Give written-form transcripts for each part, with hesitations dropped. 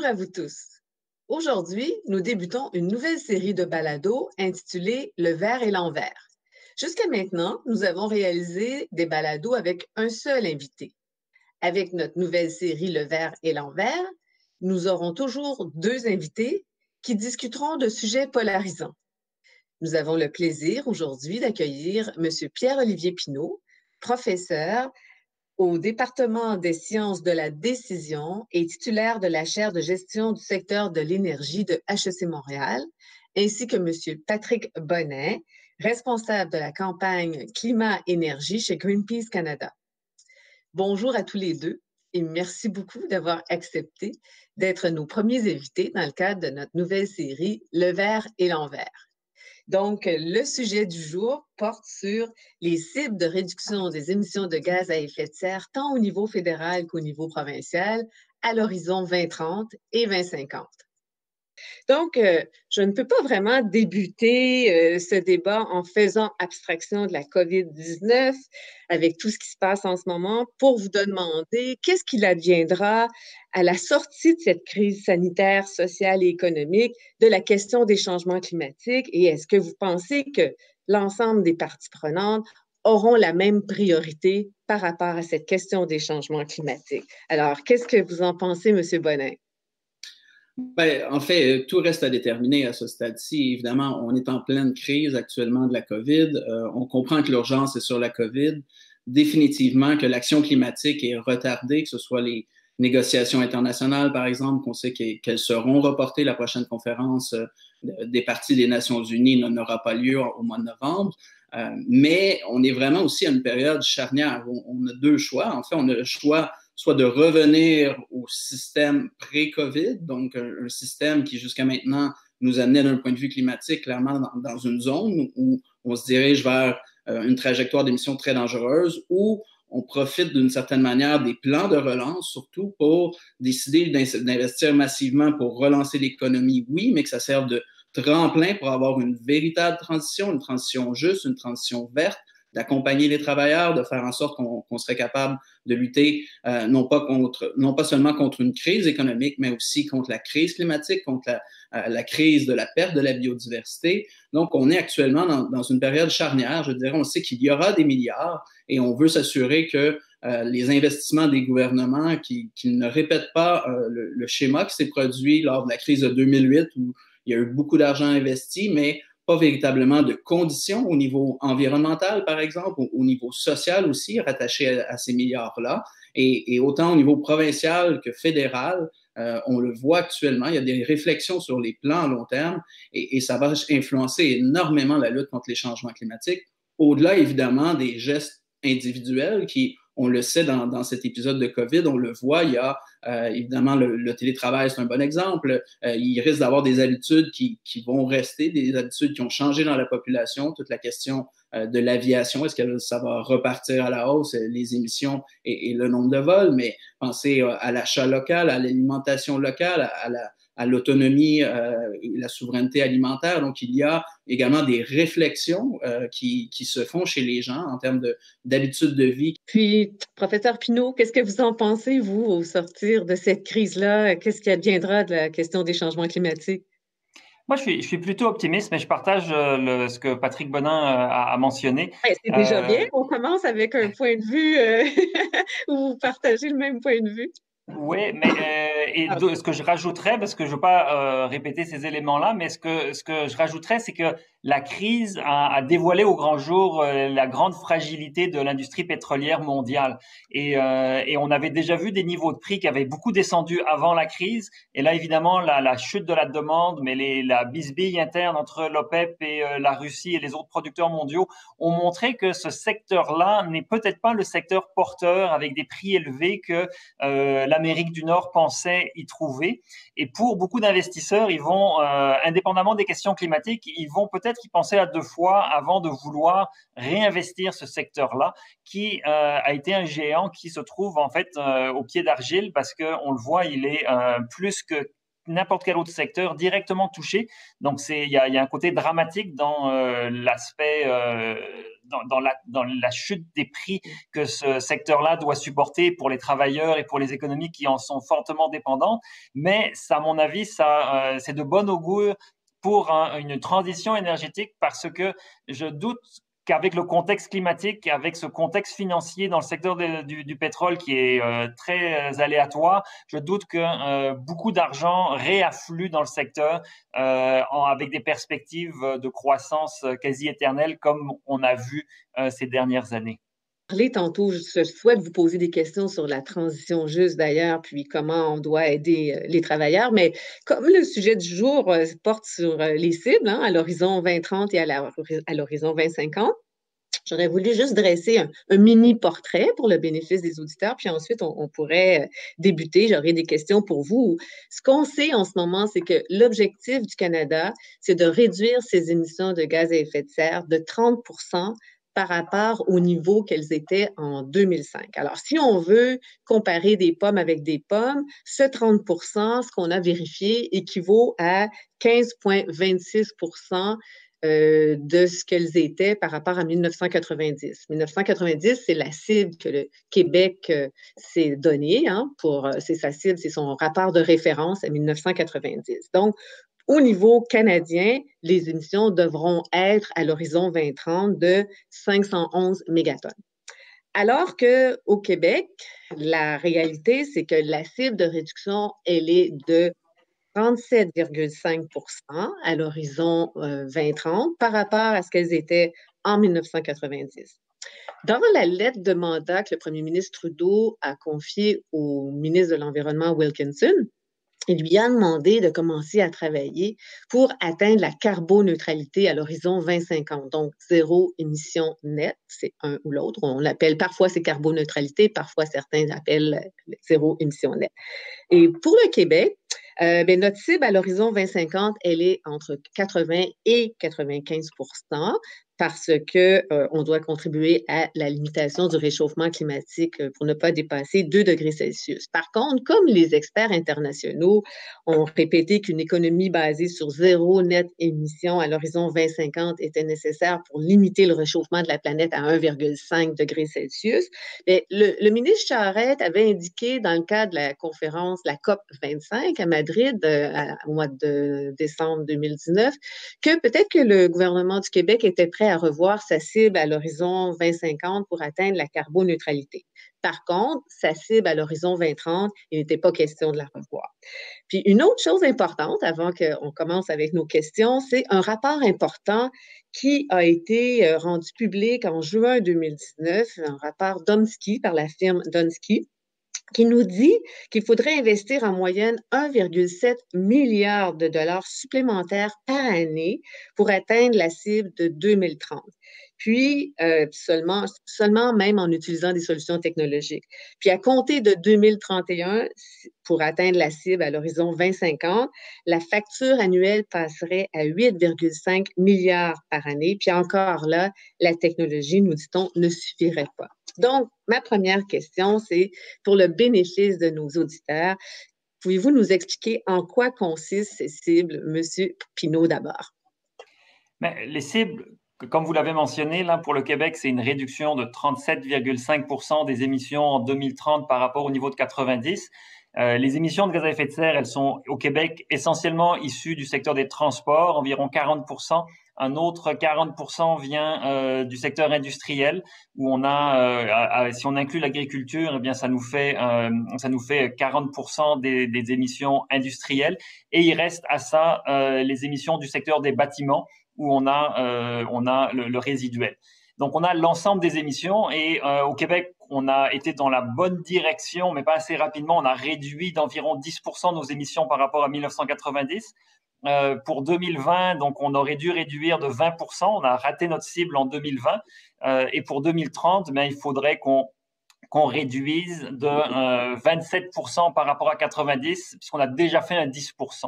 Bonjour à vous tous. Aujourd'hui, nous débutons une nouvelle série de balados intitulée Le verre et l'envers. Jusqu'à maintenant, nous avons réalisé des balados avec un seul invité. Avec notre nouvelle série Le verre et l'envers, nous aurons toujours deux invités qui discuteront de sujets polarisants. Nous avons le plaisir aujourd'hui d'accueillir M. Pierre-Olivier Pinault, professeur au département des sciences de la décision et titulaire de la chaire de gestion du secteur de l'énergie de HEC Montréal, ainsi que M. Patrick Bonnet, responsable de la campagne Climat-Énergie chez Greenpeace Canada. Bonjour à tous les deux et merci beaucoup d'avoir accepté d'être nos premiers invités dans le cadre de notre nouvelle série Le verre et l'envers. Donc, le sujet du jour porte sur les cibles de réduction des émissions de gaz à effet de serre, tant au niveau fédéral qu'au niveau provincial, à l'horizon 2030 et 2050. Donc, je ne peux pas vraiment débuter ce débat en faisant abstraction de la COVID-19 avec tout ce qui se passe en ce moment pour vous demander qu'est-ce qu'il adviendra à la sortie de cette crise sanitaire, sociale et économique de la question des changements climatiques et est-ce que vous pensez que l'ensemble des parties prenantes auront la même priorité par rapport à cette question des changements climatiques? Alors, qu'est-ce que vous en pensez, M. Bonnet? Ben, en fait, tout reste à déterminer à ce stade-ci. Évidemment, on est en pleine crise actuellement de la COVID. On comprend que l'urgence est sur la COVID. Définitivement que l'action climatique est retardée, que ce soit les négociations internationales, par exemple, qu'on sait qu'elles seront reportées. La prochaine conférence des parties des Nations Unies n'aura pas lieu au mois de novembre. Mais on est vraiment aussi à une période charnière. On a deux choix. En fait, on a le choix soit de revenir au système pré-COVID, donc un système qui jusqu'à maintenant nous amenait d'un point de vue climatique clairement dans une zone où on se dirige vers une trajectoire d'émissions très dangereuse, où on profite d'une certaine manière des plans de relance, surtout pour décider d'investir massivement pour relancer l'économie, oui, mais que ça serve de tremplin pour avoir une véritable transition, une transition juste, une transition verte, d'accompagner les travailleurs, de faire en sorte qu'on serait capable de lutter non pas seulement contre une crise économique, mais aussi contre la crise climatique, contre la crise de la perte de la biodiversité. Donc, on est actuellement dans une période charnière. Je dirais, on sait qu'il y aura des milliards et on veut s'assurer que les investissements des gouvernements, qu'ils ne répètent pas le schéma qui s'est produit lors de la crise de 2008 où il y a eu beaucoup d'argent investi, mais pas véritablement de conditions au niveau environnemental, par exemple, au niveau social aussi, rattaché à ces milliards-là. Et autant au niveau provincial que fédéral, on le voit actuellement, il y a des réflexions sur les plans à long terme et ça va influencer énormément la lutte contre les changements climatiques, au-delà évidemment des gestes individuels qui, on le sait dans cet épisode de COVID, on le voit, il y a évidemment le télétravail, c'est un bon exemple. Il risque d'avoir des habitudes qui vont rester, des habitudes qui ont changé dans la population. Toute la question de l'aviation, est-ce que ça va repartir à la hausse, les émissions et le nombre de vols, mais pensez à l'achat local, à l'alimentation locale, à l'autonomie et la souveraineté alimentaire. Donc, il y a également des réflexions qui se font chez les gens en termes d'habitudes de vie. Puis, professeur Pinault, qu'est-ce que vous en pensez, vous, au sortir de cette crise-là? Qu'est-ce qui adviendra de la question des changements climatiques? Moi, je suis plutôt optimiste, mais je partage ce que Patrick Bonin a mentionné. C'est déjà bien. On commence avec un point de vue où vous partagez le même point de vue. Oui, mais ce que je rajouterais, parce que je veux pas répéter ces éléments-là, mais ce que je rajouterais, c'est que la crise a dévoilé au grand jour la grande fragilité de l'industrie pétrolière mondiale. Et on avait déjà vu des niveaux de prix qui avaient beaucoup descendu avant la crise. Et là, évidemment, la chute de la demande, mais la bisbille interne entre l'OPEP et la Russie et les autres producteurs mondiaux ont montré que ce secteur-là n'est peut-être pas le secteur porteur avec des prix élevés que l'Amérique du Nord pensait y trouver. Et pour beaucoup d'investisseurs, ils vont, indépendamment des questions climatiques, ils vont peut-être y penser à deux fois avant de vouloir réinvestir ce secteur-là, qui a été un géant qui se trouve en fait au pied d'argile parce que on le voit, il est plus que n'importe quel autre secteur directement touché. Donc, il y a un côté dramatique dans l'aspect, dans la chute des prix que ce secteur-là doit supporter pour les travailleurs et pour les économies qui en sont fortement dépendantes. Mais ça, à mon avis, c'est de bon augure pour une transition énergétique parce que je doute qu'avec le contexte climatique, avec ce contexte financier dans le secteur du pétrole qui est très aléatoire, je doute que beaucoup d'argent réafflue dans le secteur avec des perspectives de croissance quasi éternelle comme on a vu ces dernières années. Tantôt, je souhaite vous poser des questions sur la transition juste d'ailleurs, puis comment on doit aider les travailleurs. Mais comme le sujet du jour porte sur les cibles à l'horizon 2030 et à l'horizon 2050, j'aurais voulu juste dresser un mini portrait pour le bénéfice des auditeurs, puis ensuite on pourrait débuter. J'aurais des questions pour vous. Ce qu'on sait en ce moment, c'est que l'objectif du Canada, c'est de réduire ses émissions de gaz à effet de serre de 30 par rapport au niveau qu'elles étaient en 2005. Alors, si on veut comparer des pommes avec des pommes, ce 30 ce qu'on a vérifié, équivaut à 15,26 de ce qu'elles étaient par rapport à 1990. 1990, c'est la cible que le Québec s'est donnée c'est sa cible, c'est son rapport de référence à 1990. Donc, au niveau canadien, les émissions devront être à l'horizon 2030 de 511 mégatonnes. Alors qu'au Québec, la réalité, c'est que la cible de réduction, elle est de 37,5 à l'horizon 2030 par rapport à ce qu'elles étaient en 1990. Dans la lettre de mandat que le premier ministre Trudeau a confiée au ministre de l'Environnement Wilkinson, il lui a demandé de commencer à travailler pour atteindre la carboneutralité à l'horizon 2050, donc zéro émission nette, c'est un ou l'autre. On l'appelle parfois c'est carboneutralité, parfois certains l'appellent zéro émission nette. Et pour le Québec, notre cible à l'horizon 2050, elle est entre 80 et 95 parce qu'on doit contribuer à la limitation du réchauffement climatique pour ne pas dépasser 2 degrés Celsius. Par contre, comme les experts internationaux ont répété qu'une économie basée sur zéro net émission à l'horizon 2050 était nécessaire pour limiter le réchauffement de la planète à 1,5 degré Celsius, le ministre Charette avait indiqué dans le cadre de la conférence, la COP 25 à Madrid au mois de décembre 2019, que peut-être que le gouvernement du Québec était prêt à revoir sa cible à l'horizon 2050 pour atteindre la carboneutralité. Par contre, sa cible à l'horizon 2030, il n'était pas question de la revoir. Puis une autre chose importante, avant qu'on commence avec nos questions, c'est un rapport important qui a été rendu public en juin 2019, un rapport Donsky par la firme Donsky, qui nous dit qu'il faudrait investir en moyenne 1,7 milliard de dollars supplémentaires par année pour atteindre la cible de 2030. Puis, seulement même en utilisant des solutions technologiques. Puis, à compter de 2031, pour atteindre la cible à l'horizon 2050, la facture annuelle passerait à 8,5 milliards par année. Puis encore là, la technologie, nous dit-on, ne suffirait pas. Donc, ma première question, c'est pour le bénéfice de nos auditeurs, pouvez-vous nous expliquer en quoi consistent ces cibles, M. Pinault d'abord? Mais les cibles, comme vous l'avez mentionné, là, pour le Québec, c'est une réduction de 37,5% des émissions en 2030 par rapport au niveau de 90. Les émissions de gaz à effet de serre, elles sont au Québec essentiellement issues du secteur des transports, environ 40%. Un autre 40% vient du secteur industriel, où on a, si on inclut l'agriculture, eh bien ça nous fait 40% des émissions industrielles. Et il reste à ça les émissions du secteur des bâtiments, où on a le résiduel. Donc, on a l'ensemble des émissions et au Québec, on a été dans la bonne direction, mais pas assez rapidement. On a réduit d'environ 10% nos émissions par rapport à 1990. Pour 2020, donc, on aurait dû réduire de 20%. On a raté notre cible en 2020. Et pour 2030, ben, il faudrait qu'on réduise de 27% par rapport à 90, puisqu'on a déjà fait un 10%.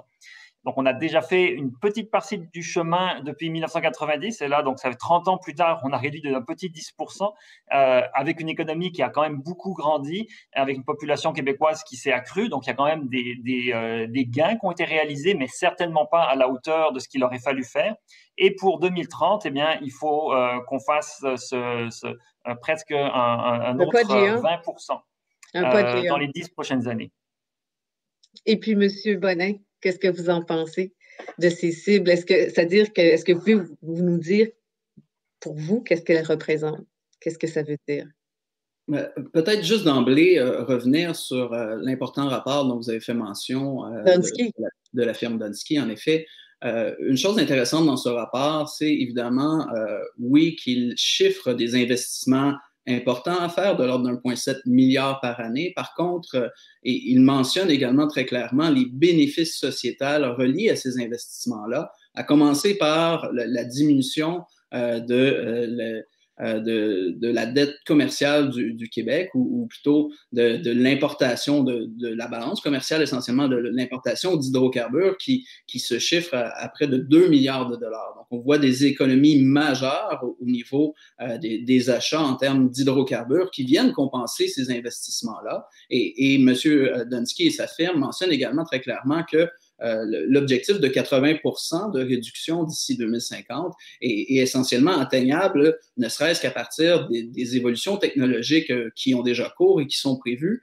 Donc, on a déjà fait une petite partie du chemin depuis 1990. Et là, donc, ça fait 30 ans plus tard, on a réduit d'un petit 10%, avec une économie qui a quand même beaucoup grandi, avec une population québécoise qui s'est accrue. Donc, il y a quand même des gains qui ont été réalisés, mais certainement pas à la hauteur de ce qu'il aurait fallu faire. Et pour 2030, eh bien, il faut qu'on fasse presque un autre 20% dans les 10 prochaines années. Et puis, Monsieur Bonin, qu'est-ce que vous en pensez de ces cibles? Est-ce que vous pouvez vous nous dire, pour vous, qu'est-ce qu'elles représentent? Qu'est-ce que ça veut dire? Peut-être juste d'emblée revenir sur l'important rapport dont vous avez fait mention de la firme Dunsky. En effet, une chose intéressante dans ce rapport, c'est évidemment, oui, qu'il chiffre des investissements importants à faire de l'ordre d'1,7 milliard par année. Par contre, et il mentionne également très clairement les bénéfices sociétals reliés à ces investissements-là, à commencer par la diminution de la dette commerciale du Québec, ou plutôt de l'importation de la balance commerciale, essentiellement de l'importation d'hydrocarbures qui se chiffre à près de 2 milliards de dollars. Donc, on voit des économies majeures au niveau des achats en termes d'hydrocarbures qui viennent compenser ces investissements-là. Et M. Dunsky et sa firme mentionnent également très clairement que l'objectif de 80% de réduction d'ici 2050 est essentiellement atteignable, ne serait-ce qu'à partir des évolutions technologiques qui ont déjà cours et qui sont prévues,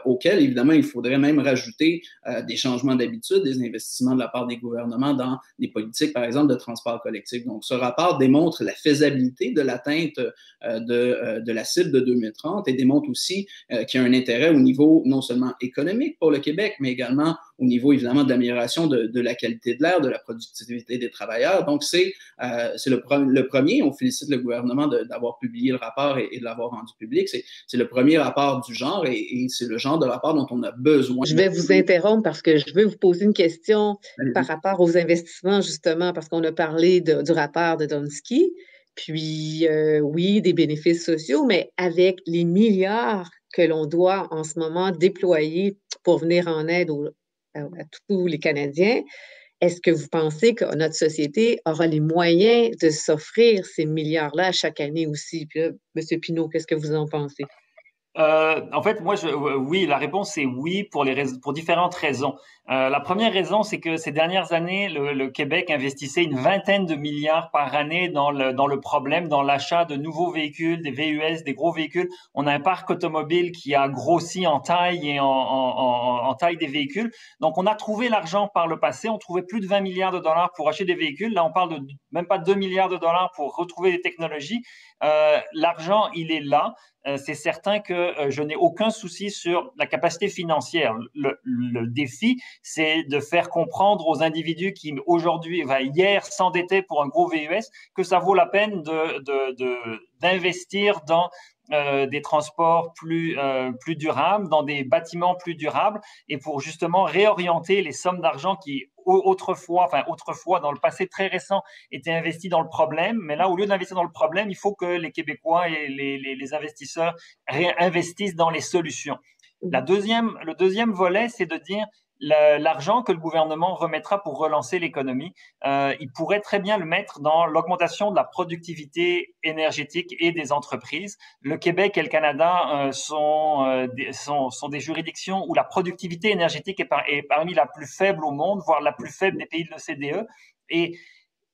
auxquelles, évidemment, il faudrait même rajouter des changements d'habitude, des investissements de la part des gouvernements dans des politiques, par exemple, de transport collectif. Donc, ce rapport démontre la faisabilité de l'atteinte de la cible de 2030 et démontre aussi qu'il y a un intérêt au niveau non seulement économique pour le Québec, mais également au niveau, évidemment, d'amélioration de la qualité de l'air, de la productivité des travailleurs. Donc, c'est le premier. On félicite le gouvernement d'avoir publié le rapport et de l'avoir rendu public. C'est le premier rapport du genre et c'est le genre de rapport dont on a besoin. Je vais vous interrompre parce que je veux vous poser une question par rapport aux investissements, justement, parce qu'on a parlé du rapport de Dunsky. Puis, oui, des bénéfices sociaux, mais avec les milliards que l'on doit en ce moment déployer pour venir en aide à tous les Canadiens, est-ce que vous pensez que notre société aura les moyens de s'offrir ces milliards-là chaque année aussi? Puis là, M. Pinault, qu'est-ce que vous en pensez? En fait, oui, la réponse est oui pour différentes raisons. La première raison, c'est que ces dernières années, le Québec investissait une vingtaine de milliards par année dans le problème, dans l'achat de nouveaux véhicules, des VUS, des gros véhicules. On a un parc automobile qui a grossi en taille et en taille des véhicules. Donc, on a trouvé l'argent par le passé. On trouvait plus de 20 milliards de dollars pour acheter des véhicules. Là, on parle de même pas 2 milliards de dollars pour retrouver des technologies. L'argent, il est là. C'est certain que je n'ai aucun souci sur la capacité financière. Le défi, c'est de faire comprendre aux individus qui hier s'endettaient pour un gros VUS que ça vaut la peine d'investir dans des transports plus durables, dans des bâtiments plus durables, et pour justement réorienter les sommes d'argent qui autrefois, dans le passé très récent, étaient investis dans le problème. Mais là, au lieu d'investir dans le problème, il faut que les Québécois et les investisseurs réinvestissent dans les solutions. Le deuxième volet, c'est de dire l'argent que le gouvernement remettra pour relancer l'économie, il pourrait très bien le mettre dans l'augmentation de la productivité énergétique et des entreprises. Le Québec et le Canada sont des juridictions où la productivité énergétique est parmi la plus faible au monde, voire la plus faible des pays de l'OCDE.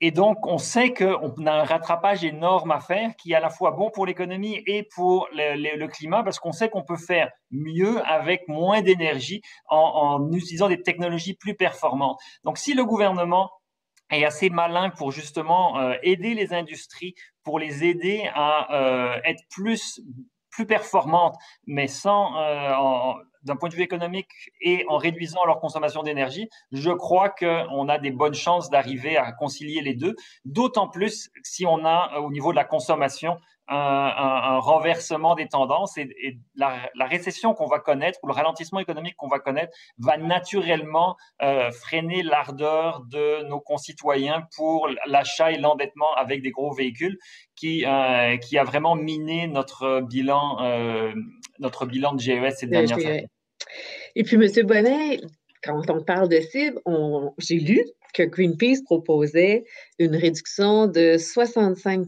Et donc, on sait qu'on a un rattrapage énorme à faire qui est à la fois bon pour l'économie et pour le climat, parce qu'on sait qu'on peut faire mieux avec moins d'énergie en utilisant des technologies plus performantes. Donc, si le gouvernement est assez malin pour justement aider les industries, pour les aider à être plus performantes, mais d'un point de vue économique et en réduisant leur consommation d'énergie, je crois qu'on a des bonnes chances d'arriver à concilier les deux, d'autant plus si on a au niveau de la consommation un renversement des tendances et la récession qu'on va connaître ou le ralentissement économique qu'on va connaître va naturellement freiner l'ardeur de nos concitoyens pour l'achat et l'endettement avec des gros véhicules qui a vraiment miné notre bilan de GES ces dernières années. Et puis, M. Bonnet, quand on parle de cible, j'ai lu que Greenpeace proposait une réduction de 65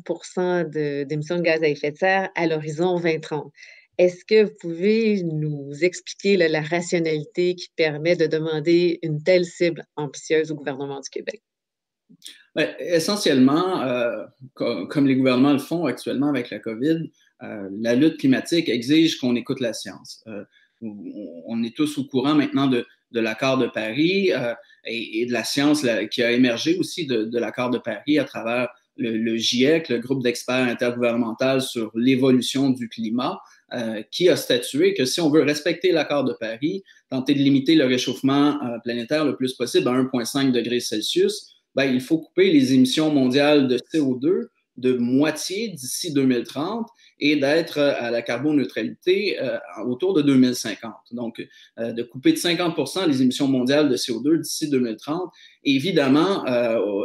d'émissions de gaz à effet de serre à l'horizon 2030. Est-ce que vous pouvez nous expliquer là, la rationalité qui permet de demander une telle cible ambitieuse au gouvernement du Québec? Bien, essentiellement, comme les gouvernements le font actuellement avec la COVID, la lutte climatique exige qu'on écoute la science. On est tous au courant maintenant de l'accord de Paris et de la science qui a émergé aussi de l'accord de Paris à travers le GIEC, le groupe d'experts intergouvernemental sur l'évolution du climat, qui a statué que si on veut respecter l'accord de Paris, tenter de limiter le réchauffement planétaire le plus possible à 1,5 degrés Celsius, ben, il faut couper les émissions mondiales de CO2 de moitié d'ici 2030 et d'être à la carboneutralité autour de 2050. Donc, de couper de 50% les émissions mondiales de CO2 d'ici 2030. Et évidemment,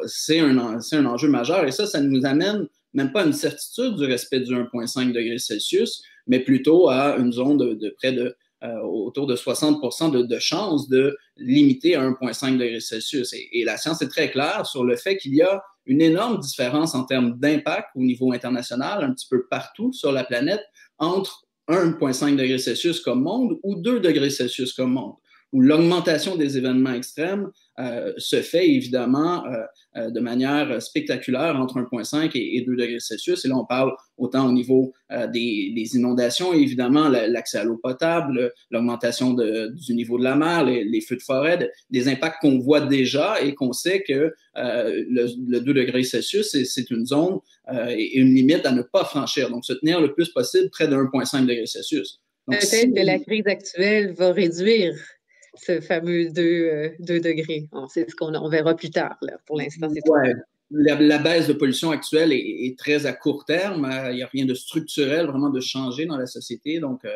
c'est un enjeu majeur et ça nous amène même pas à une certitude du respect du 1,5 degrés Celsius, mais plutôt à une zone de près de autour de 60% de chances de limiter à 1,5 degrés Celsius. Et la science est très claire sur le fait qu'il y a une énorme différence en termes d'impact au niveau international, un petit peu partout sur la planète, entre 1,5 degrés Celsius comme monde ou 2 degrés Celsius comme monde, où l'augmentation des événements extrêmes se fait évidemment de manière spectaculaire entre 1,5 et 2 degrés Celsius. Et là, on parle autant au niveau des inondations, évidemment, l'accès à l'eau potable, l'augmentation du niveau de la mer, les feux de forêt, des impacts qu'on voit déjà et qu'on sait que le 2 degrés Celsius, c'est une zone et une limite à ne pas franchir. Donc, se tenir le plus possible près de 1,5 degrés Celsius. Peut-être que la crise actuelle va réduire ce fameux 2 degrés. C'est ce qu'on verra plus tard. Là. Pour l'instant, c'est ouais. La baisse de pollution actuelle est très à court terme. Il n'y a rien de structurel, vraiment de changer dans la société. Donc,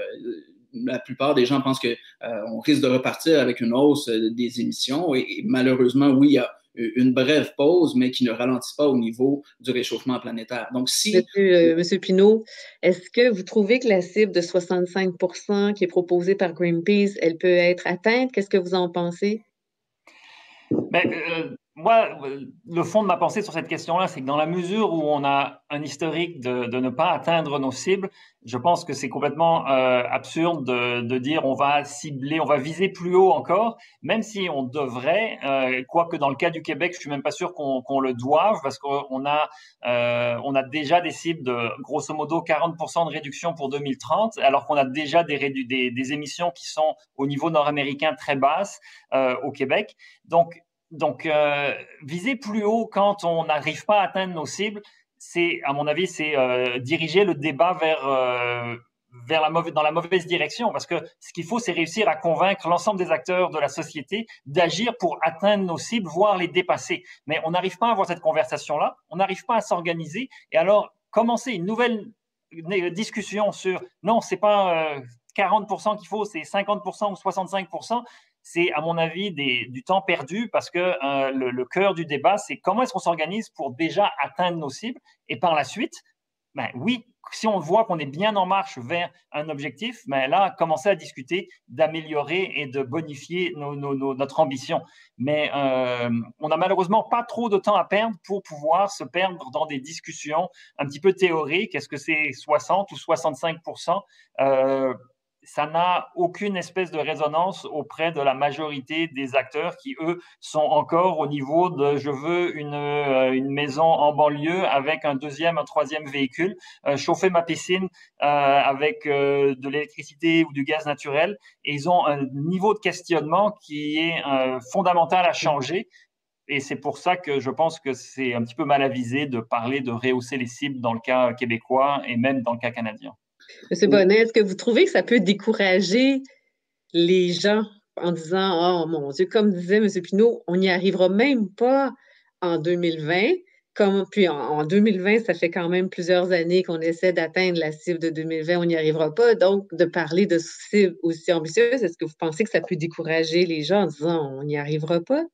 la plupart des gens pensent qu'on risque de repartir avec une hausse des émissions. Et malheureusement, oui, il y a une brève pause, mais qui ne ralentit pas au niveau du réchauffement planétaire. Donc, si... Monsieur Pinault, est-ce que vous trouvez que la cible de 65 qui est proposée par Greenpeace, elle peut être atteinte? Qu'est-ce que vous en pensez? Moi, le fond de ma pensée sur cette question-là, c'est que dans la mesure où on a un historique de ne pas atteindre nos cibles, je pense que c'est complètement absurde de dire on va cibler, on va viser plus haut encore, même si on devrait, quoique dans le cas du Québec, je suis même pas sûr qu'on le doive, parce qu'on a déjà des cibles de grosso modo 40% de réduction pour 2030, alors qu'on a déjà des émissions qui sont au niveau nord-américain très basses au Québec. Donc, viser plus haut quand on n'arrive pas à atteindre nos cibles, à mon avis, c'est diriger le débat dans la mauvaise direction. Parce que ce qu'il faut, c'est réussir à convaincre l'ensemble des acteurs de la société d'agir pour atteindre nos cibles, voire les dépasser. Mais on n'arrive pas à avoir cette conversation-là, on n'arrive pas à s'organiser. Et alors, commencer une nouvelle discussion sur non, c'est pas 40% qu'il faut, c'est 50% ou 65%. C'est, à mon avis, du temps perdu parce que le cœur du débat, c'est comment est-ce qu'on s'organise pour déjà atteindre nos cibles et par la suite, ben oui, si on voit qu'on est bien en marche vers un objectif, ben là, commencer à discuter d'améliorer et de bonifier notre ambition. Mais on n'a malheureusement pas trop de temps à perdre pour pouvoir se perdre dans des discussions un petit peu théoriques. Est-ce que c'est 60 ou 65%? Ça n'a aucune espèce de résonance auprès de la majorité des acteurs qui, eux, sont encore au niveau de « je veux une maison en banlieue avec un troisième véhicule, chauffer ma piscine avec de l'électricité ou du gaz naturel ». Et ils ont un niveau de questionnement qui est fondamental à changer. Et c'est pour ça que je pense que c'est un petit peu mal avisé de parler de rehausser les cibles dans le cas québécois et même dans le cas canadien. Monsieur Bonnet, est-ce que vous trouvez que ça peut décourager les gens en disant « Oh mon Dieu, comme disait M. Pinault, on n'y arrivera même pas en 2020 ». Puis en 2020, ça fait quand même plusieurs années qu'on essaie d'atteindre la cible de 2020, on n'y arrivera pas. Donc, de parler de cibles aussi ambitieuses, est-ce que vous pensez que ça peut décourager les gens en disant « On n'y arrivera pas ».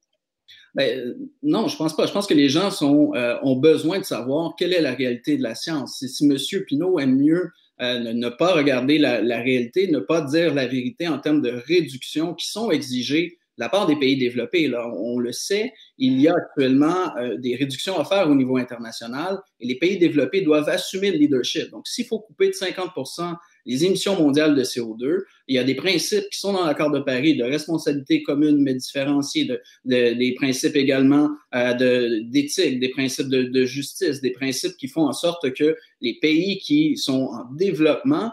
Ben, non, je pense pas. Je pense que les gens ont besoin de savoir quelle est la réalité de la science. Si M. Pinault aime mieux ne pas regarder la réalité, ne pas dire la vérité en termes de réduction qui sont exigées la part des pays développés. Là, on le sait, il y a actuellement des réductions à faire au niveau international et les pays développés doivent assumer le leadership. Donc, s'il faut couper de 50% les émissions mondiales de CO2, il y a des principes qui sont dans l'accord de Paris de responsabilité commune mais différenciée, des principes également d'éthique, des principes de justice, des principes qui font en sorte que les pays qui sont en développement,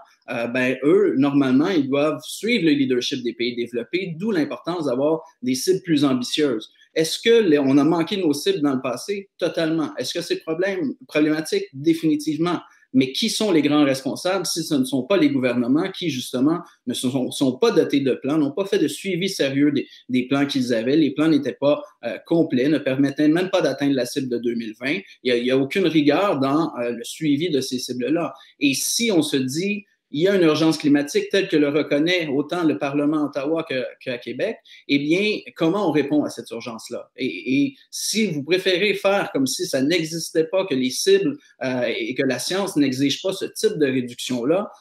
eux, normalement, ils doivent suivre le leadership des pays développés, d'où l'importance d'avoir des cibles plus ambitieuses. Est-ce qu'on a manqué nos cibles dans le passé? Totalement. Est-ce que c'est problématique? Définitivement. Mais qui sont les grands responsables si ce ne sont pas les gouvernements qui, justement, ne sont pas dotés de plans, n'ont pas fait de suivi sérieux des plans qu'ils avaient. Les plans n'étaient pas complets, ne permettaient même pas d'atteindre la cible de 2020. Il y a aucune rigueur dans le suivi de ces cibles-là. Et si on se dit il y a une urgence climatique telle que le reconnaît autant le Parlement à Ottawa qu'à Québec, eh bien, comment on répond à cette urgence-là? Et si vous préférez faire comme si ça n'existait pas, que les cibles et que la science n'exige pas ce type de réduction-là,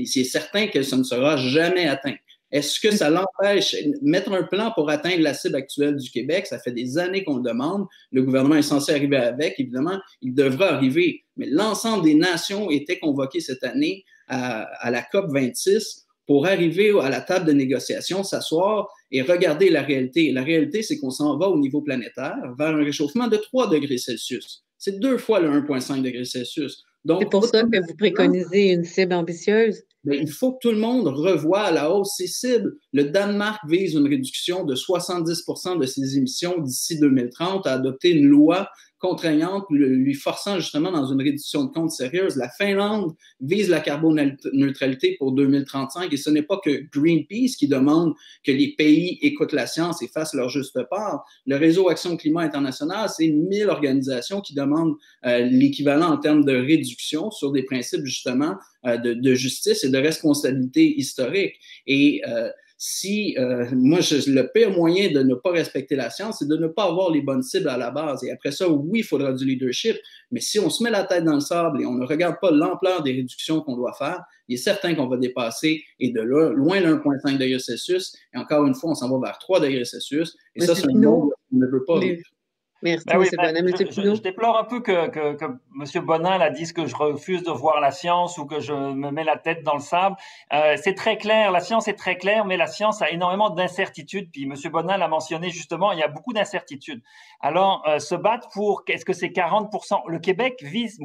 c'est certain que ça ne sera jamais atteint. Est-ce que ça l'empêche? Mettre un plan pour atteindre la cible actuelle du Québec, ça fait des années qu'on le demande. Le gouvernement est censé arriver avec. Évidemment, il devra arriver. Mais l'ensemble des nations étaient convoquées cette année à la COP 26 pour arriver à la table de négociation, s'asseoir et regarder la réalité. Et la réalité, c'est qu'on s'en va au niveau planétaire vers un réchauffement de 3 degrés Celsius. C'est 2 fois le 1,5 degrés Celsius. Donc, c'est pour ça que vous préconisez une cible ambitieuse? Mais il faut que tout le monde revoie à la hausse ses cibles. Le Danemark vise une réduction de 70% de ses émissions d'ici 2030, a adopté une loi contraignante, lui forçant justement dans une réduction de compte sérieuse. La Finlande vise la carboneutralité pour 2035 et ce n'est pas que Greenpeace qui demande que les pays écoutent la science et fassent leur juste part. Le réseau Action Climat International, c'est 1000 organisations qui demandent l'équivalent en termes de réduction sur des principes justement de justice et de responsabilité historique. Et moi, le pire moyen de ne pas respecter la science, c'est de ne pas avoir les bonnes cibles à la base. Et après ça, oui, il faudra du leadership, mais si on se met la tête dans le sable et on ne regarde pas l'ampleur des réductions qu'on doit faire, il est certain qu'on va dépasser, et de là, loin de 1,5 degrés Celsius, et encore une fois, on s'en va vers 3 degrés Celsius, et ça, c'est un monde qu'on ne veut pas vivre. Merci, M. Bonin. Je déplore un peu que M. Bonin là, dise que je refuse de voir la science ou que je me mets la tête dans le sable. C'est très clair, la science est très claire, mais la science a énormément d'incertitudes. Puis M. Bonin l'a mentionné justement, il y a beaucoup d'incertitudes. Alors, se battre pour, est-ce que c'est 40%? Le Québec vise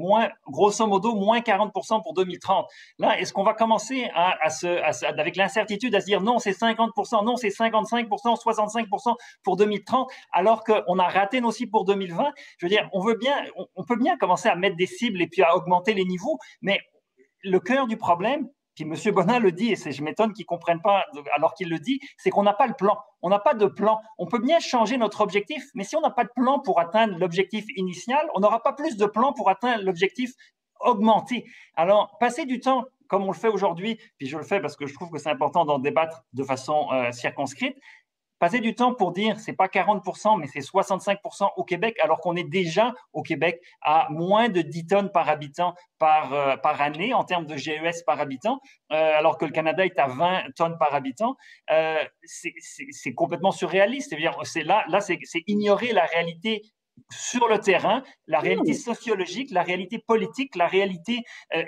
grosso modo, moins 40% pour 2030. Là, est-ce qu'on va commencer avec l'incertitude à se dire non, c'est 50%, non, c'est 55%, 65% pour 2030, alors qu'on a raté nos cibles pour 2020, je veux dire, on peut bien commencer à mettre des cibles et puis à augmenter les niveaux, mais le cœur du problème, puis M. Bonin le dit, et je m'étonne qu'il ne comprenne pas alors qu'il le dit, c'est qu'on n'a pas le plan. On n'a pas de plan. On peut bien changer notre objectif, mais si on n'a pas de plan pour atteindre l'objectif initial, on n'aura pas plus de plan pour atteindre l'objectif augmenté. Alors, passer du temps comme on le fait aujourd'hui, puis je le fais parce que je trouve que c'est important d'en débattre de façon circonscrite, passer du temps pour dire c'est pas 40%, mais c'est 65% au Québec, alors qu'on est déjà au Québec à moins de 10 tonnes par habitant par année en termes de GES par habitant, alors que le Canada est à 20 tonnes par habitant. C'est complètement surréaliste. C'est ignorer la réalité sur le terrain, la réalité sociologique, la réalité politique, la réalité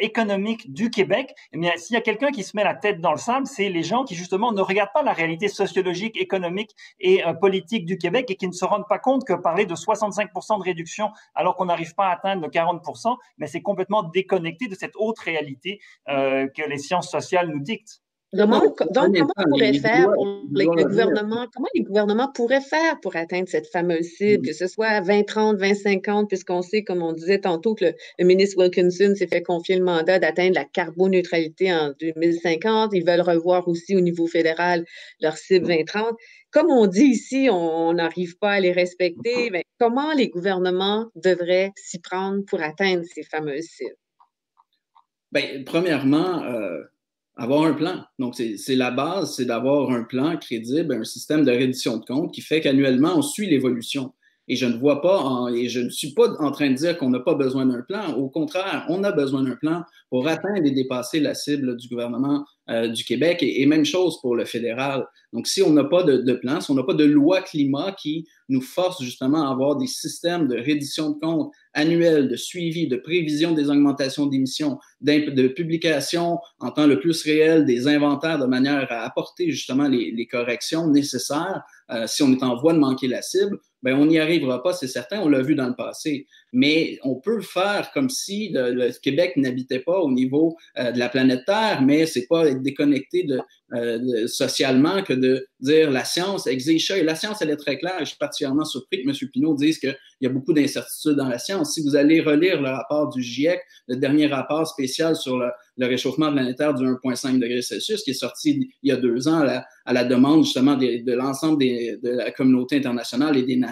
économique du Québec. Mais s'il y a quelqu'un qui se met la tête dans le sable, c'est les gens qui justement ne regardent pas la réalité sociologique, économique et politique du Québec et qui ne se rendent pas compte que parler de 65% de réduction alors qu'on n'arrive pas à atteindre le 40%, mais c'est complètement déconnecté de cette autre réalité que les sciences sociales nous dictent. Comment les gouvernements pourraient faire pour atteindre cette fameuse cible, que ce soit 2030, 2050, puisqu'on sait, comme on disait tantôt, que le ministre Wilkinson s'est fait confier le mandat d'atteindre la carboneutralité en 2050. Ils veulent revoir aussi au niveau fédéral leur cible 2030. Comme on dit ici, on n'arrive pas à les respecter. Mais comment les gouvernements devraient s'y prendre pour atteindre ces fameuses cibles? Bien, premièrement, avoir un plan. Donc, c'est la base, c'est d'avoir un plan crédible, un système de reddition de comptes qui fait qu'annuellement, on suit l'évolution. Et je ne vois pas, et je ne suis pas en train de dire qu'on n'a pas besoin d'un plan. Au contraire, on a besoin d'un plan pour atteindre et dépasser la cible du gouvernement du Québec et même chose pour le fédéral. Donc, si on n'a pas de plan, si on n'a pas de loi climat qui nous force justement à avoir des systèmes de reddition de comptes annuels, de suivi, de prévision des augmentations d'émissions, de publication en temps le plus réel des inventaires de manière à apporter justement les corrections nécessaires, si on est en voie de manquer la cible, ben on n'y arrivera pas, c'est certain, on l'a vu dans le passé. Mais on peut le faire comme si le Québec n'habitait pas au niveau de la planète Terre, mais c'est pas être déconnecté socialement que de dire la science exige ça. Et la science, elle est très claire. Je suis particulièrement surpris que M. Pinault dise qu'il y a beaucoup d'incertitudes dans la science. Si vous allez relire le rapport du GIEC, le dernier rapport spécial sur le réchauffement planétaire du 1,5 degré Celsius, qui est sorti il y a 2 ans à la demande justement de l'ensemble de la communauté internationale et des nations,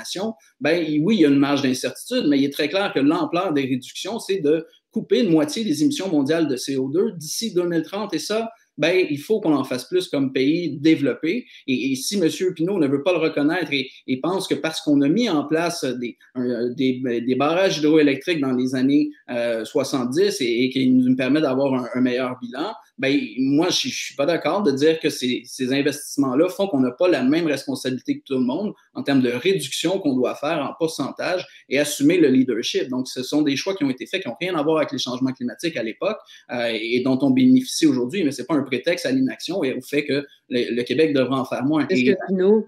ben oui, il y a une marge d'incertitude, mais il est très clair que l'ampleur des réductions, c'est de couper de moitié les émissions mondiales de CO2 d'ici 2030. Et ça, ben, il faut qu'on en fasse plus comme pays développé. Et si M. Pinault ne veut pas le reconnaître et pense que parce qu'on a mis en place des barrages hydroélectriques dans les années 70 et qui nous permet d'avoir un meilleur bilan, ben, moi, je suis pas d'accord de dire que ces investissements-là font qu'on n'a pas la même responsabilité que tout le monde en termes de réduction qu'on doit faire en pourcentage et assumer le leadership. Donc, ce sont des choix qui ont été faits qui n'ont rien à voir avec les changements climatiques à l'époque et dont on bénéficie aujourd'hui, mais c'est pas un prétexte à l'inaction et au fait que le Québec devra en faire moins. Monsieur Pinault,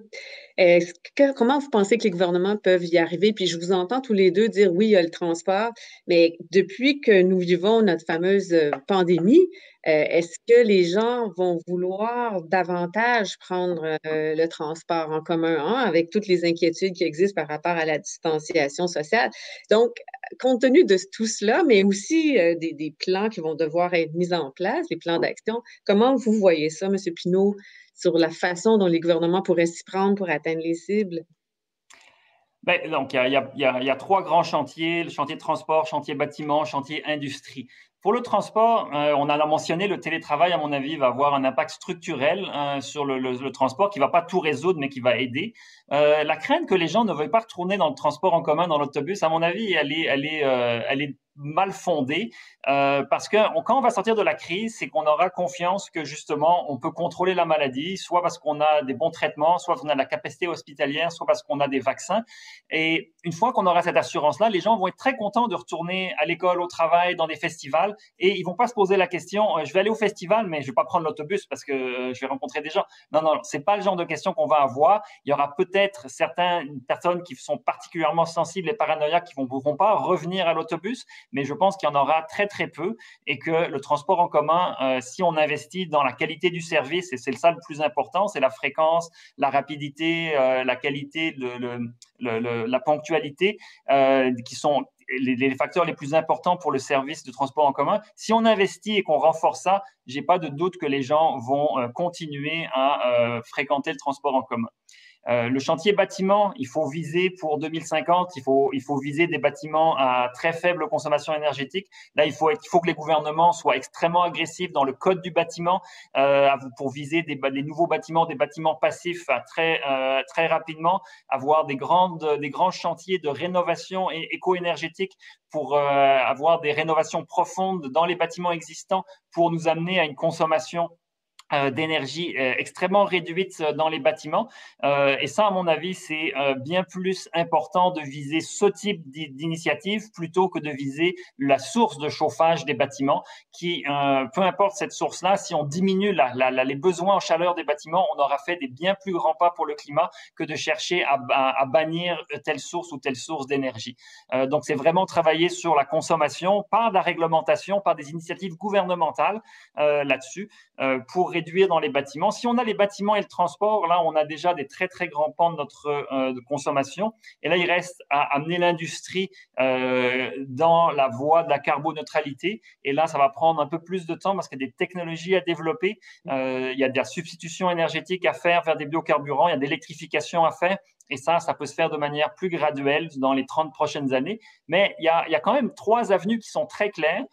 comment vous pensez que les gouvernements peuvent y arriver? Puis je vous entends tous les deux dire oui, il y a le transport, mais depuis que nous vivons notre fameuse pandémie, est-ce que les gens vont vouloir davantage prendre le transport en commun, hein, avec toutes les inquiétudes qui existent par rapport à la distanciation sociale? Donc, compte tenu de tout cela, mais aussi des plans qui vont devoir être mis en place, les plans d'action, comment vous voyez ça, M. Pinault, sur la façon dont les gouvernements pourraient s'y prendre pour atteindre les cibles? Ben, donc, il y a 3 grands chantiers, le chantier de transport, chantier bâtiment, chantier industrie. Pour le transport, on a mentionné, le télétravail, à mon avis, va avoir un impact structurel sur le transport qui va pas tout résoudre, mais qui va aider. La crainte que les gens ne veuillent pas retourner dans le transport en commun, dans l'autobus, à mon avis, elle est mal fondée parce que quand on va sortir de la crise, c'est qu'on aura confiance que justement on peut contrôler la maladie, soit parce qu'on a des bons traitements, soit parce qu'on a de la capacité hospitalière, soit parce qu'on a des vaccins. Et une fois qu'on aura cette assurance-là, les gens vont être très contents de retourner à l'école, au travail, dans des festivals, et ils vont pas se poser la question je vais aller au festival, mais je vais pas prendre l'autobus parce que je vais rencontrer des gens. Non, non, c'est pas le genre de question qu'on va avoir. Il y aura peut-être certaines personnes qui sont particulièrement sensibles et paranoïaques qui vont pas revenir à l'autobus, mais je pense qu'il y en aura très très peu et que le transport en commun, si on investit dans la qualité du service, et c'est ça le plus important, c'est la fréquence, la rapidité, la qualité, la ponctualité, qui sont les facteurs les plus importants pour le service de transport en commun. Si on investit et qu'on renforce ça, j'ai pas de doute que les gens vont continuer à fréquenter le transport en commun. Le chantier bâtiment, il faut viser pour 2050, il faut viser des bâtiments à très faible consommation énergétique. Là, il faut que les gouvernements soient extrêmement agressifs dans le code du bâtiment pour viser des nouveaux bâtiments, des bâtiments passifs très rapidement, avoir des grands chantiers de rénovation éco-énergétique pour avoir des rénovations profondes dans les bâtiments existants pour nous amener à une consommation d'énergie extrêmement réduite dans les bâtiments. Et ça, à mon avis, c'est bien plus important de viser ce type d'initiative plutôt que de viser la source de chauffage des bâtiments qui, peu importe cette source-là, si on diminue les besoins en chaleur des bâtiments, on aura fait des bien plus grands pas pour le climat que de chercher à bannir telle source ou telle source d'énergie. Donc, c'est vraiment travailler sur la consommation par la réglementation, par des initiatives gouvernementales là-dessus pour réduire dans les bâtiments. Si on a les bâtiments et le transport, là, on a déjà des très, très grands pans de notre de consommation. Et là, il reste à amener l'industrie dans la voie de la carboneutralité. Et là, ça va prendre un peu plus de temps parce qu'il y a des technologies à développer. Il y a de la substitution énergétique à faire vers des biocarburants. Il y a de l'électrification à faire. Et ça peut se faire de manière plus graduelle dans les 30 prochaines années. Mais il y a quand même 3 avenues qui sont très claires.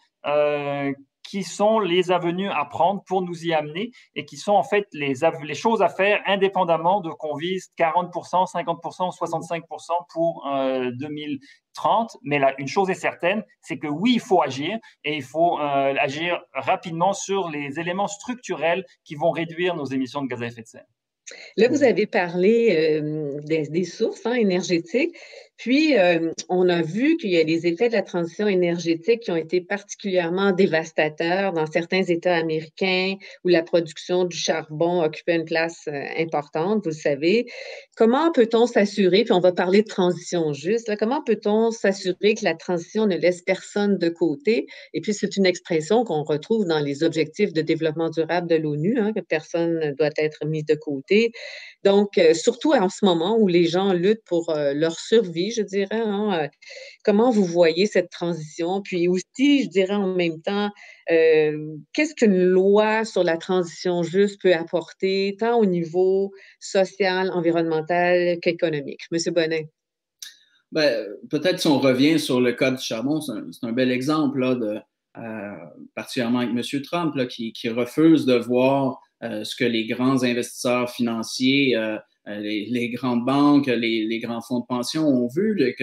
qui sont les avenues à prendre pour nous y amener et qui sont en fait les choses à faire indépendamment de qu'on vise 40%, 50%, 65% pour 2030. Mais là, une chose est certaine, c'est que oui, il faut agir et il faut agir rapidement sur les éléments structurels qui vont réduire nos émissions de gaz à effet de serre. Là, vous avez parlé des sources énergétiques, puis on a vu qu'il y a des effets de la transition énergétique qui ont été particulièrement dévastateurs dans certains États américains où la production du charbon occupait une place importante, vous le savez. Comment peut-on s'assurer, puis on va parler de transition juste, là, comment peut-on s'assurer que la transition ne laisse personne de côté? Et puis, c'est une expression qu'on retrouve dans les objectifs de développement durable de l'ONU, que personne ne doit être mis de côté. Donc, surtout en ce moment où les gens luttent pour leur survie, je dirais, comment vous voyez cette transition? Puis aussi, je dirais en même temps, qu'est-ce qu'une loi sur la transition juste peut apporter, tant au niveau social, environnemental qu'économique? Monsieur Bonnet. Ben, peut-être si on revient sur le cas du charbon, c'est un bel exemple là, particulièrement avec M. Trump là, qui refuse de voir ce que les grands investisseurs financiers, les grandes banques, les grands fonds de pension ont vu,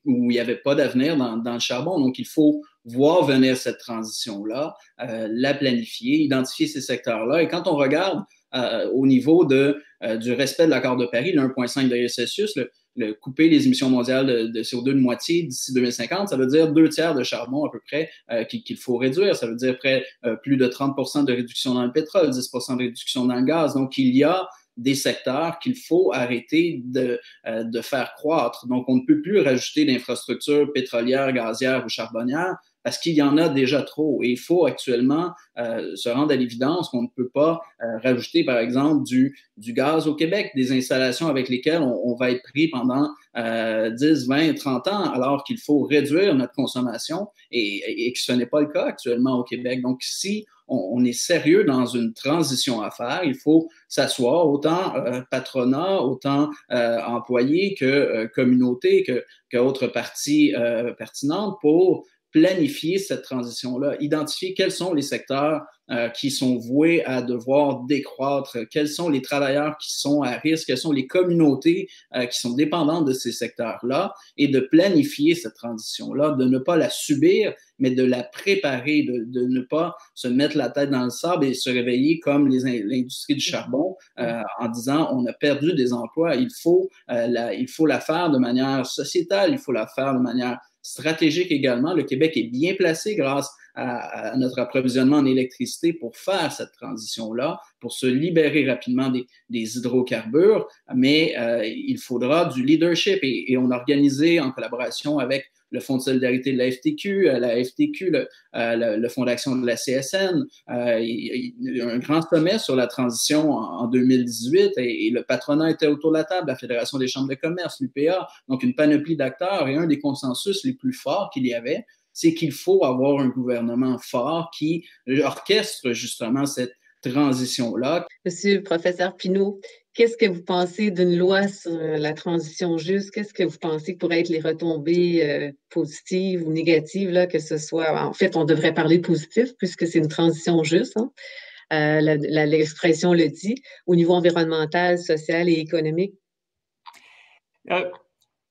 où il n'y avait pas d'avenir dans le charbon. Donc, il faut voir venir cette transition-là, la planifier, identifier ces secteurs-là. Et quand on regarde au niveau du respect de l'accord de Paris, le 1,5 degrés Celsius, couper les émissions mondiales de CO2 de moitié d'ici 2050, ça veut dire 2/3 de charbon à peu près qu'il faut réduire. Ça veut dire plus de 30% de réduction dans le pétrole, 10% de réduction dans le gaz. Donc, il y a des secteurs qu'il faut arrêter de faire croître. Donc, on ne peut plus rajouter d'infrastructures pétrolières, gazières ou charbonnières parce qu'il y en a déjà trop. Et il faut actuellement se rendre à l'évidence qu'on ne peut pas rajouter, par exemple, du gaz au Québec, des installations avec lesquelles on va être pris pendant 10, 20, 30 ans, alors qu'il faut réduire notre consommation et que ce n'est pas le cas actuellement au Québec. Donc, si on est sérieux dans une transition à faire, il faut s'asseoir, autant patronat, autant employés que communauté, qu'autres parties pertinentes pour planifier cette transition-là, identifier quels sont les secteurs qui sont voués à devoir décroître, quels sont les travailleurs qui sont à risque, quelles sont les communautés qui sont dépendantes de ces secteurs-là, et de planifier cette transition-là, de ne pas la subir, mais de la préparer, de ne pas se mettre la tête dans le sable et se réveiller comme l'industrie du charbon en disant on a perdu des emplois. Il faut la faire de manière sociétale, il faut la faire de manière stratégique également. Le Québec est bien placé grâce à notre approvisionnement en électricité pour faire cette transition-là, pour se libérer rapidement des hydrocarbures, mais il faudra du leadership et on a organisé en collaboration avec le Fonds de solidarité de la FTQ, le Fonds d'action de la CSN, un grand sommet sur la transition en 2018 et le patronat était autour de la table, la Fédération des chambres de commerce, l'UPA, donc une panoplie d'acteurs et un des consensus les plus forts qu'il y avait, c'est qu'il faut avoir un gouvernement fort qui orchestre justement cette transition-là. Monsieur le professeur Pinault, qu'est-ce que vous pensez d'une loi sur la transition juste? Qu'est-ce que vous pensez que pourraient être les retombées positives ou négatives, là, que ce soit... En fait, on devrait parler positif puisque c'est une transition juste. L'expression le dit, au niveau environnemental, social et économique.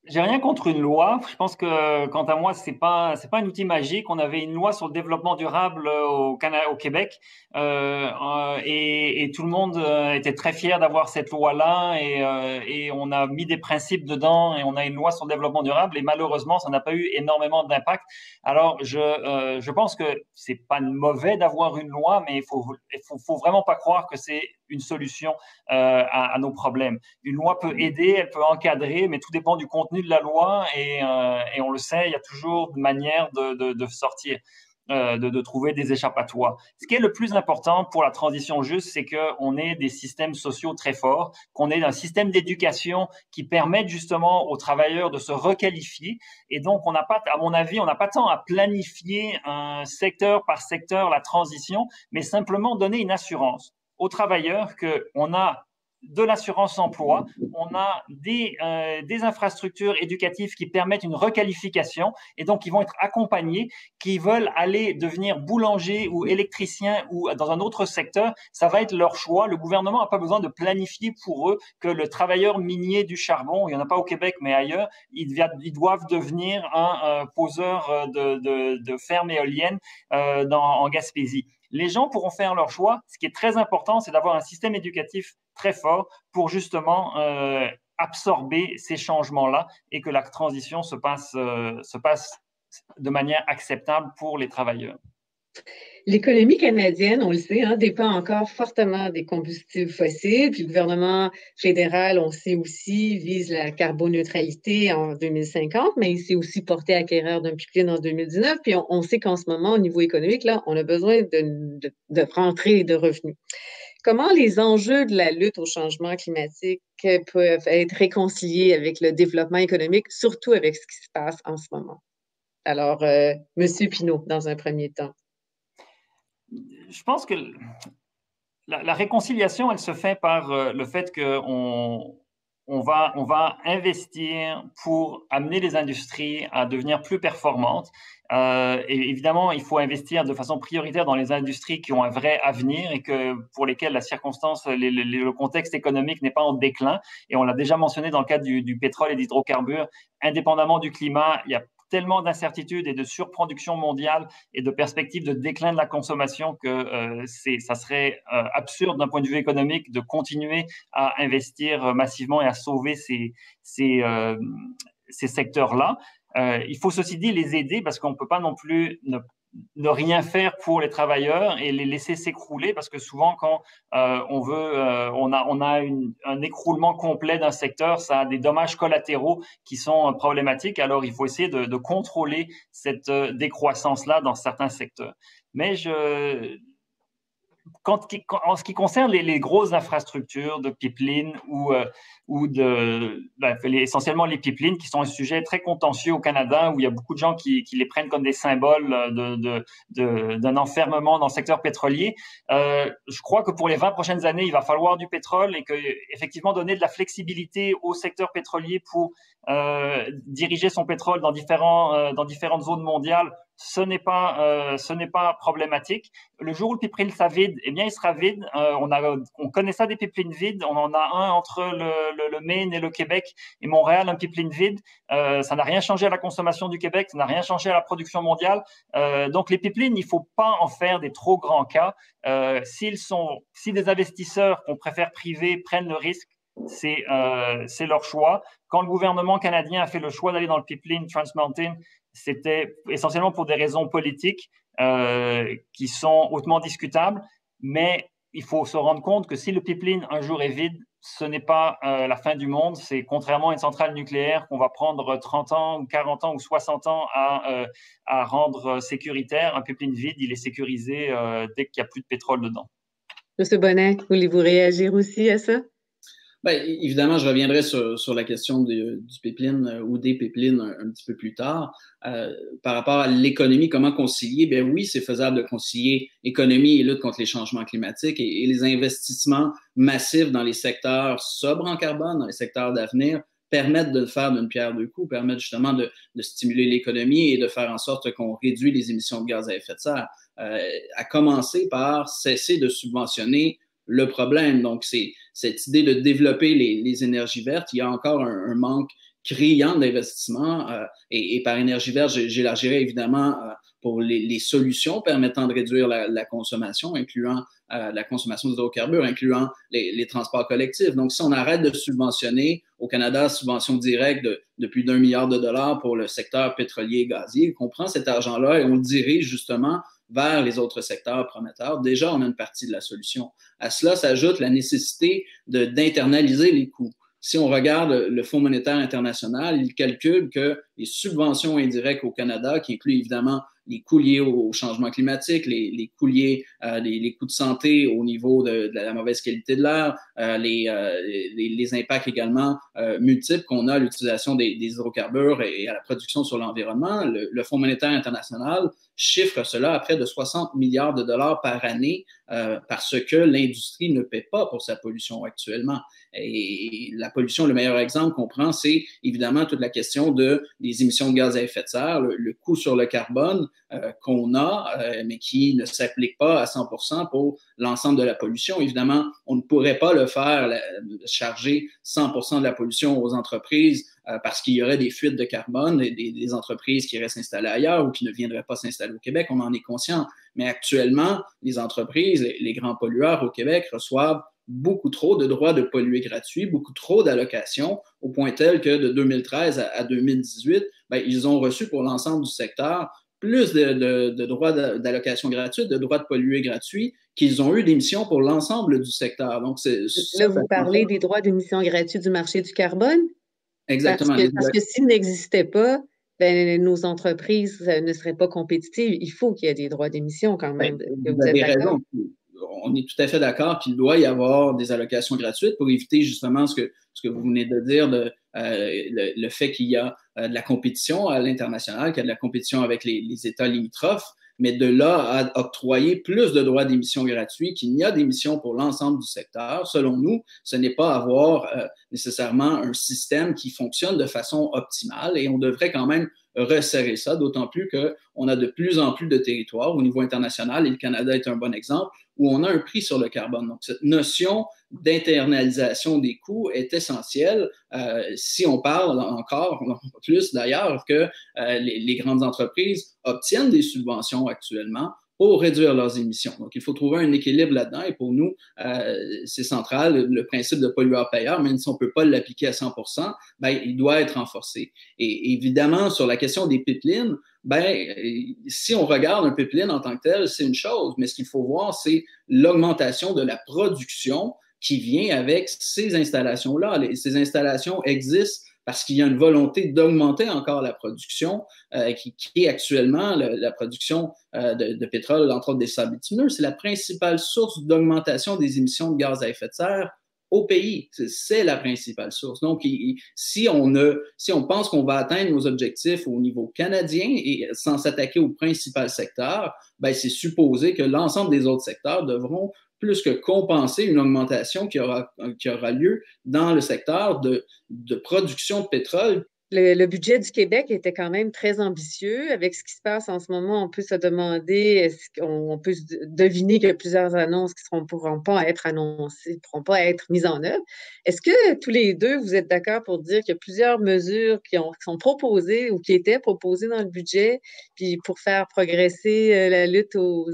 J'ai rien contre une loi. Je pense que, quant à moi, c'est pas un outil magique. On avait une loi sur le développement durable au Québec, et tout le monde était très fier d'avoir cette loi-là, et on a mis des principes dedans, et on a une loi sur le développement durable, et malheureusement, ça n'a pas eu énormément d'impact. Alors, je pense que c'est pas mauvais d'avoir une loi, mais il faut vraiment pas croire que c'est une solution à nos problèmes. Une loi peut aider, elle peut encadrer, mais tout dépend du contenu de la loi et on le sait, il y a toujours une manière de sortir, de trouver des échappatoires. Ce qui est le plus important pour la transition juste, c'est qu'on ait des systèmes sociaux très forts, qu'on ait un système d'éducation qui permette justement aux travailleurs de se requalifier. Et donc, on n'a pas, à mon avis, on n'a pas tant à planifier secteur par secteur la transition, mais simplement donner une assurance aux travailleurs qu'on a de l'assurance emploi, on a des infrastructures éducatives qui permettent une requalification et donc ils vont être accompagnés, qui veulent aller devenir boulanger ou électricien ou dans un autre secteur, ça va être leur choix. Le gouvernement n'a pas besoin de planifier pour eux que le travailleur minier du charbon, il n'y en a pas au Québec mais ailleurs, ils doivent devenir un poseur de fermes éoliennes en Gaspésie. Les gens pourront faire leur choix. Ce qui est très important, c'est d'avoir un système éducatif très fort pour justement absorber ces changements-là et que la transition se passe de manière acceptable pour les travailleurs. L'économie canadienne, on le sait, dépend encore fortement des combustibles fossiles. Puis le gouvernement fédéral, on sait aussi, vise la carboneutralité en 2050, mais il s'est aussi porté acquéreur d'un pipeline en 2019. Puis on sait qu'en ce moment, au niveau économique, là, on a besoin de rentrées et de revenus. Comment les enjeux de la lutte au changement climatique peuvent être réconciliés avec le développement économique, surtout avec ce qui se passe en ce moment? Alors, Monsieur Pinault, dans un premier temps. Je pense que la réconciliation, elle se fait par le fait qu'on va investir pour amener les industries à devenir plus performantes. Et évidemment, il faut investir de façon prioritaire dans les industries qui ont un vrai avenir et pour lesquelles la circonstance, le contexte économique n'est pas en déclin. Et on l'a déjà mentionné dans le cadre du pétrole et d'hydrocarbures. Indépendamment du climat, il y a tellement d'incertitudes et de surproduction mondiale et de perspectives de déclin de la consommation que ça serait absurde d'un point de vue économique de continuer à investir massivement et à sauver ces secteurs-là. Il faut ceci dit les aider parce qu'on ne peut pas non plus ne rien faire pour les travailleurs et les laisser s'écrouler parce que souvent quand on a un écroulement complet d'un secteur, ça a des dommages collatéraux qui sont problématiques. Alors il faut essayer de contrôler cette décroissance-là dans certains secteurs. Mais en ce qui concerne les grosses infrastructures de pipeline essentiellement les pipelines qui sont un sujet très contentieux au Canada où il y a beaucoup de gens qui les prennent comme des symboles d'un enfermement dans le secteur pétrolier. Je crois que pour les 20 prochaines années, il va falloir du pétrole et que effectivement donner de la flexibilité au secteur pétrolier pour diriger son pétrole dans différentes zones mondiales. Ce n'est pas problématique. Le jour où le pipeline sera vide, eh bien, il sera vide. On connaît ça des pipelines vides. On en a un entre le Maine et le Québec et Montréal, un pipeline vide. Ça n'a rien changé à la consommation du Québec, ça n'a rien changé à la production mondiale. Donc, les pipelines, il ne faut pas en faire des trop grands cas. Si des investisseurs qu'on préfère privés prennent le risque, c'est leur choix. Quand le gouvernement canadien a fait le choix d'aller dans le pipeline Trans Mountain, c'était essentiellement pour des raisons politiques qui sont hautement discutables, mais il faut se rendre compte que si le pipeline un jour est vide, ce n'est pas la fin du monde. C'est contrairement à une centrale nucléaire qu'on va prendre 30 ans ou 40 ans ou 60 ans à rendre sécuritaire. Un pipeline vide, il est sécurisé dès qu'il n'y a plus de pétrole dedans. Monsieur Bonnet, voulez-vous réagir aussi à ça? Bien, évidemment, je reviendrai sur la question du pipeline ou des pipelines un petit peu plus tard. Par rapport à l'économie, comment concilier? Bien oui, c'est faisable de concilier économie et lutte contre les changements climatiques et les investissements massifs dans les secteurs sobres en carbone, dans les secteurs d'avenir, permettent de le faire d'une pierre deux coups, permettent justement de stimuler l'économie et de faire en sorte qu'on réduit les émissions de gaz à effet de serre. À commencer par cesser de subventionner le problème. Donc, c'est cette idée de développer les énergies vertes. Il y a encore un manque criant d'investissement et par énergie verte, j'élargirais évidemment pour les solutions permettant de réduire la consommation, incluant la consommation d'hydrocarbures, incluant les transports collectifs. Donc, si on arrête de subventionner, au Canada, subvention directe de plus d'1 milliard de dollars pour le secteur pétrolier et gazier, qu'on prend cet argent-là et on le dirige justement vers les autres secteurs prometteurs, déjà, on a une partie de la solution. À cela s'ajoute la nécessité d'internaliser les coûts. Si on regarde le Fonds monétaire international, il calcule que les subventions indirectes au Canada, qui incluent évidemment les coûts liés au changement climatique, les coûts liés, les coûts de santé au niveau de la mauvaise qualité de l'air, les impacts également multiples qu'on a à l'utilisation des hydrocarbures et à la production sur l'environnement. Le Fonds monétaire international chiffre cela à près de 60 milliards de dollars par année parce que l'industrie ne paie pas pour sa pollution actuellement. Et la pollution, le meilleur exemple qu'on prend, c'est évidemment toute la question des émissions de gaz à effet de serre, le coût sur le carbone qu'on a, mais qui ne s'applique pas à 100% pour l'ensemble de la pollution. Évidemment, on ne pourrait pas le faire, charger 100% de la pollution aux entreprises parce qu'il y aurait des fuites de carbone, des entreprises qui restent installées ailleurs ou qui ne viendraient pas s'installer au Québec, on en est conscient. Mais actuellement, les entreprises, les grands pollueurs au Québec reçoivent beaucoup trop de droits de polluer gratuits, beaucoup trop d'allocations, au point tel que de 2013 à 2018, ben, ils ont reçu pour l'ensemble du secteur plus de droits d'allocation gratuite, de droits de polluer gratuits qu'ils ont eu d'émissions pour l'ensemble du secteur. Donc, là, vous parlez des droits d'émission gratuits du marché du carbone? Exactement. Parce que s'ils n'existaient pas, ben, nos entreprises ne seraient pas compétitives. Il faut qu'il y ait des droits d'émission quand même. Vous avez raison. On est tout à fait d'accord qu'il doit y avoir des allocations gratuites pour éviter justement ce que vous venez de dire, le fait qu'il y a de la compétition à l'international, qu'il y a de la compétition avec les États limitrophes, mais de là à octroyer plus de droits d'émission gratuits, qu'il n'y a d'émissions pour l'ensemble du secteur, selon nous, ce n'est pas avoir nécessairement un système qui fonctionne de façon optimale et on devrait quand même resserrer ça, d'autant plus qu'on a de plus en plus de territoires au niveau international, et le Canada est un bon exemple, où on a un prix sur le carbone. Donc, cette notion d'internalisation des coûts est essentielle si on parle encore plus d'ailleurs que les grandes entreprises obtiennent des subventions actuellement pour réduire leurs émissions. Donc, il faut trouver un équilibre là-dedans et pour nous, c'est central, le principe de pollueur-payeur, même si on ne peut pas l'appliquer à 100%, ben, il doit être renforcé. Et évidemment, sur la question des pipelines, ben, si on regarde un pipeline en tant que tel, c'est une chose, mais ce qu'il faut voir, c'est l'augmentation de la production qui vient avec ces installations-là. Ces installations existent parce qu'il y a une volonté d'augmenter encore la production, qui est actuellement la production de pétrole, entre autres des sables bitumineux. C'est la principale source d'augmentation des émissions de gaz à effet de serre au pays. C'est la principale source. Donc, si on pense qu'on va atteindre nos objectifs au niveau canadien et sans s'attaquer au principal secteur, ben, c'est supposé que l'ensemble des autres secteurs devront plus que compenser une augmentation qui aura lieu dans le secteur de production de pétrole. Le budget du Québec était quand même très ambitieux. Avec ce qui se passe en ce moment, on peut se demander, on peut deviner qu'il y a plusieurs annonces qui ne pourront pas être annoncées, ne pourront pas être mises en œuvre. Est-ce que tous les deux, vous êtes d'accord pour dire qu'il y a plusieurs mesures qui sont proposées ou qui étaient proposées dans le budget puis pour faire progresser la lutte aux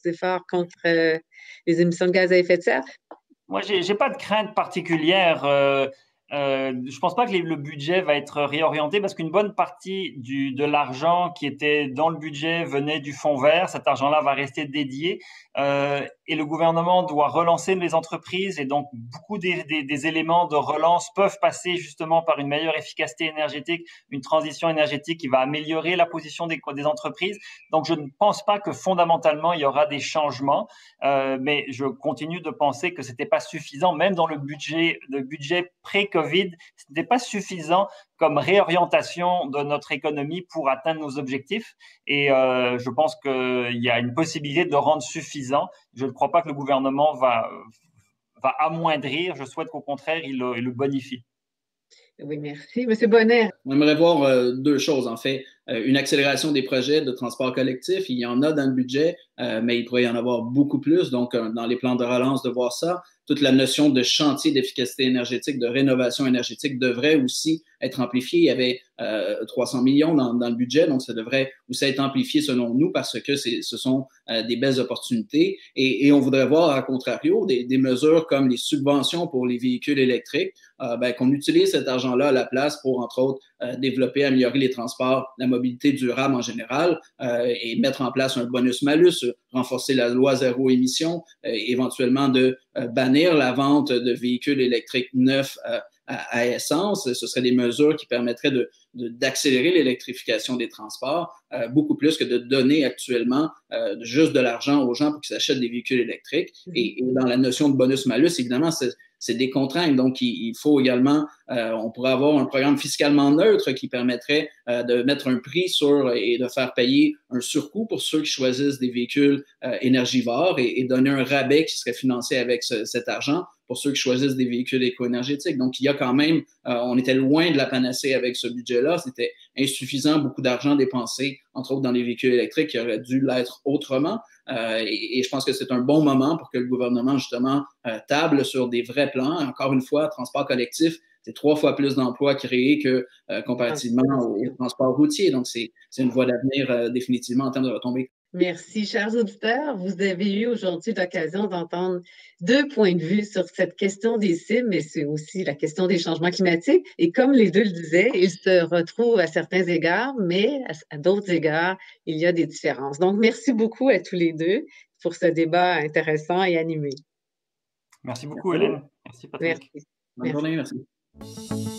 efforts contre les émissions de gaz à effet de serre? Moi, j'ai pas de crainte particulière. Je pense pas que le budget va être réorienté parce qu'une bonne partie de l'argent qui était dans le budget venait du fonds vert. Cet argent-là va rester dédié et le gouvernement doit relancer les entreprises et donc beaucoup des éléments de relance peuvent passer justement par une meilleure efficacité énergétique, une transition énergétique qui va améliorer la position des entreprises. Donc, je ne pense pas que fondamentalement il y aura des changements, mais je continue de penser que c'était pas suffisant, même dans le budget pré-Covid, ce n'était pas suffisant comme réorientation de notre économie pour atteindre nos objectifs. Et je pense qu'il y a une possibilité de le rendre suffisant. Je ne crois pas que le gouvernement va amoindrir. Je souhaite qu'au contraire, il le bonifie. Oui, merci. Monsieur Bonnet. On aimerait voir deux choses, en fait. Une accélération des projets de transport collectif. Il y en a dans le budget, mais il pourrait y en avoir beaucoup plus. Donc, dans les plans de relance, de voir ça. Toute la notion de chantier d'efficacité énergétique, de rénovation énergétique devrait aussi être amplifiée. Il y avait 300 millions dans le budget, donc ça devrait aussi être amplifié selon nous parce que ce sont des belles opportunités. Et on voudrait voir, à contrario, des mesures comme les subventions pour les véhicules électriques, qu'on utilise cet argent-là à la place pour, entre autres, développer, améliorer les transports, la mobilité durable en général et mettre en place un bonus-malus, renforcer la loi zéro émission, éventuellement de bannir la vente de véhicules électriques neufs à essence. Ce seraient des mesures qui permettraient d'accélérer l'électrification des transports, beaucoup plus que de donner actuellement juste de l'argent aux gens pour qu'ils s'achètent des véhicules électriques. Et dans la notion de bonus-malus, évidemment, c'est des contraintes. Donc, il faut également, on pourrait avoir un programme fiscalement neutre qui permettrait de mettre un prix sur et de faire payer un surcoût pour ceux qui choisissent des véhicules énergivores et donner un rabais qui serait financé avec cet argent pour ceux qui choisissent des véhicules éco-énergétiques. Donc, il y a quand même, on était loin de la panacée avec ce budget-là. C'était insuffisant, beaucoup d'argent dépensé, entre autres dans les véhicules électriques, qui aurait dû l'être autrement. Et je pense que c'est un bon moment pour que le gouvernement, justement, table sur des vrais plans. Encore une fois, transport collectif, c'est 3 fois plus d'emplois créés que comparativement au transport routier. Donc, c'est une voie d'avenir définitivement en termes de retombées. Merci, chers auditeurs. Vous avez eu aujourd'hui l'occasion d'entendre 2 points de vue sur cette question des cibles, mais c'est aussi la question des changements climatiques. Et comme les deux le disaient, ils se retrouvent à certains égards, mais à d'autres égards, il y a des différences. Donc, merci beaucoup à tous les deux pour ce débat intéressant et animé. Merci beaucoup, Hélène. Merci, Patrick. Merci. Bonne journée, merci.